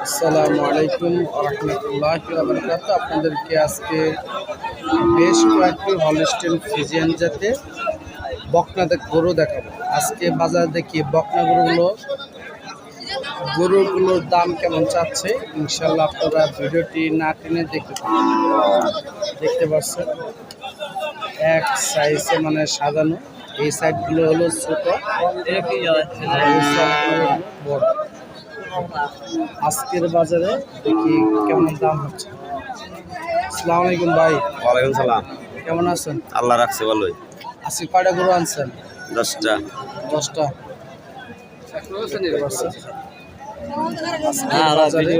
আসসালামু আলাইকুম রহমতুল্লাহি ওয়া বারাকাতুহু। আপনাদেরকে আজকে বেশ কয়েকটি হলস্টেইন ফ্রিজিয়ান জাতের বকনা গরু দেখাবো। আজকে বাজারে দেখি বকনা গরুগুলোর দাম কেমন চাচ্ছে। ইনশাল্লাহ আপনারা ভিডিওটি না টেনে দেখতে পাচ্ছেন। এক সাইজে মানে সাজানো, এই সাইডগুলো হলো ছোট, বড়। আজকের বাজারে দেখি কেমন দাম হচ্ছে। আসসালামু আলাইকুম ভাই। ওয়ালাইকুম সালাম। কেমন আছেন? আল্লাহ রাখছে ভালোই। আজকে কয়টা গরু আনছেন? 10টা। 10টা। বাজারে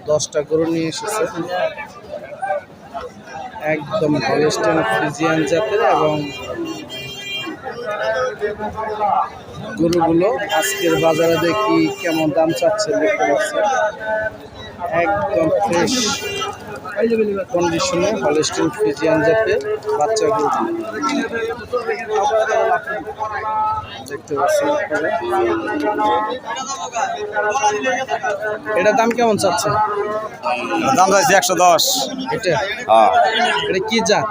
10টা গরু নিয়ে এসেছে, একদম হলস্টেইন ফ্রিজিয়ান জাতের। এবং গরুগুলো আজকের বাজারে দেখি কেমন দাম চাচ্ছে দেখতে পাচ্ছেন। একদম ফ্রেশ কন্ডিশনে হলস্টেইন ফ্রিজিয়ান জাতের বাচ্চা গরু দেখতে পাচ্ছেন। এটার দাম কেমন চাচ্ছে? দাম চাইছি 110। এটা হ্যাঁ, এটা কি জাত?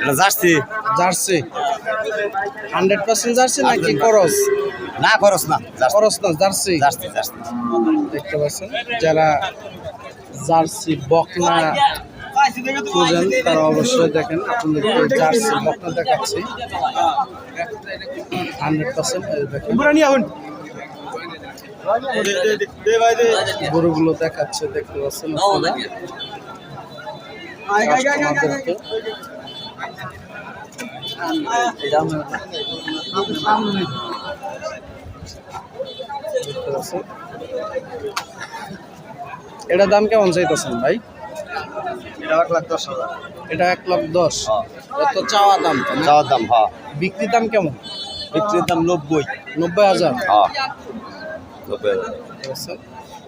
এটা জার্সি। জার্সি 100% জার্সি নাকি করস? না খরচ না, করস না, জার্সি। Jersey jersey. দেখতে পাচ্ছেন, যারা জার্সি বকনা খুঁজেন তারা অবশ্যই দেখেন। আপনাদেরকে জার্সি বকনা দেখাচ্ছি 100% দেখেন। গরুগুলো দেখাচ্ছে, দেখতে পাচ্ছেন আপনারা। কাস্টমারদেরকে এটার দাম কেমন চাইতেছেন ভাই? এটা 1,10,000। এটা 1,10,000। এত চাওয়া দাম তো না? চাওয়ার দাম। হ্যাঁ, বিক্রির দাম কেমন? বিক্রির দাম 90। 90,000। হ্যাঁ, 90,000।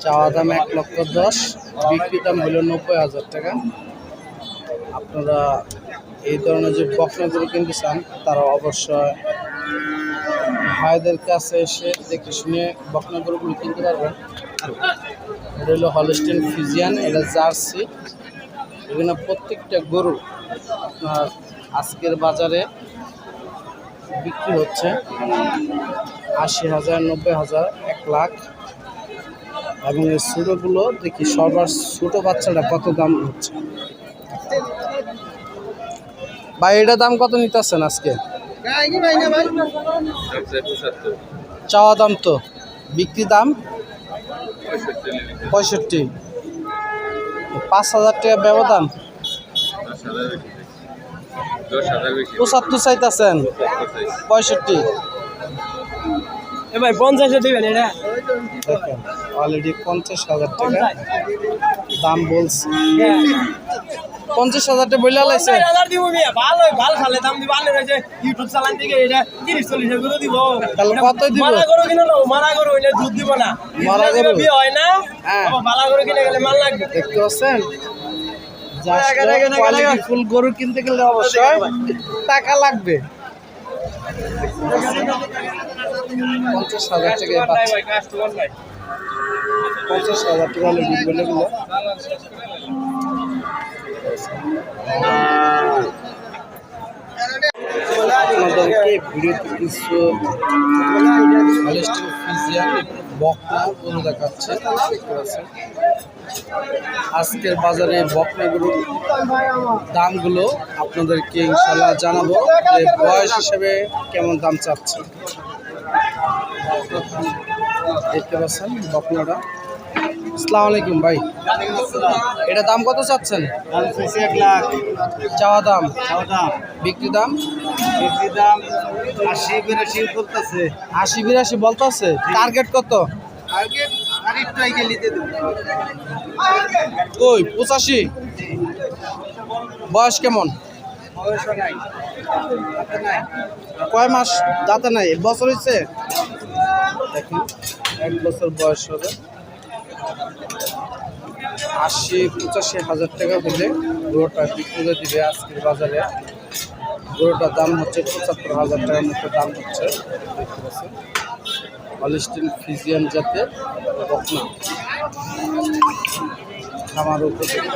চাওয়া দাম 1,10,000, বিক্রির দাম হলো 90,000 টাকা। আপনারা এই ধরনের যে বকনাগুলো কিনতে চান তারা অবশ্যই ভাইদের কাছে এসে দেখে শুনে বকনাগুলো কিনতে পারবেন। এটা হলো হলস্টেইন ফ্রিজিয়ান, এটা জার্সি। এখানে প্রত্যেকটা গরু আপনার আজকের বাজারে বিক্রি হচ্ছে 80,000, 90,000, 1 লাখ। এবং এই ছোটোগুলো দেখি সবার ছোটো বাচ্চাটা কত দাম হচ্ছে। ভাই এটা দাম কত নিতেছেন আজকে? চাওয়া দাম তো, বিক্রি দাম 65। 5,000 টাকা ব্যবধান। 75 চাইতেছেন, 65। ভাই 50 দিবেন। এটা দেখেন অলরেডি 50,000 টাকা দাম বলছে। 50,000 টাকা বইলা লাইছে। ভালো ভালো খালে দাম দিব। আলে রয়েছে ইউটিউব চালান থেকে এটা 30-40 করে দিব। তাহলে কত দিব? মারা গরু কিনে নাও, মারা গরু হইলে দুধ দিব না। মারা গরু বিয়ে হয় না। হ্যাঁ, মারা গরু কিনে গেলে মাল লাগবে। দেখতে পাচ্ছেন, কোয়ালিটি ফুল গরু কিনতে গেলে অবশ্যই টাকা লাগবে। 50,000 টাকা পাচ্ছে। 50,000 টাকা হলে বিকবেন এগুলো। আপনাদেরকে ভিডিওতে কিছু হলস্টেইন ফ্রিজিয়ান বকনা গরু দেখাচ্ছে। দেখতে পাচ্ছেন আজকের বাজারে বকনা গরুর দামগুলো আপনাদেরকে ইনশাল্লাহ জানাবো, যে বয়স হিসেবে কেমন দাম চাচ্ছে। দেখতে পাচ্ছেন বকনাটা। আসসালামু আলাইকুম ভাই, এটা দাম কত চাচ্ছেন? 1 লাখ। চাওয়া দাম, বিক্রি দাম? বিক্রির দাম 80-82 বলতেছে। 80-82 বলতেছে। টার্গেট কত? আগে আরেকটু আগে নিতে দেব। কই 85? বয়স কেমন? কয় মাস দাঁতে নাই? বছর হয়েছে? দেখুন 1 বছর বয়স হবে। 80-85,000 টাকা হলে গরুটা বিক্রি করে দিবে আজকের বাজারে। গরুটার দাম হচ্ছে 75,000 টাকার মতো দাম হচ্ছে। দেখতে পাচ্ছেন হলস্টেইন ফ্রিজিয়ান জাতের বকনা। খামার উপযোগী।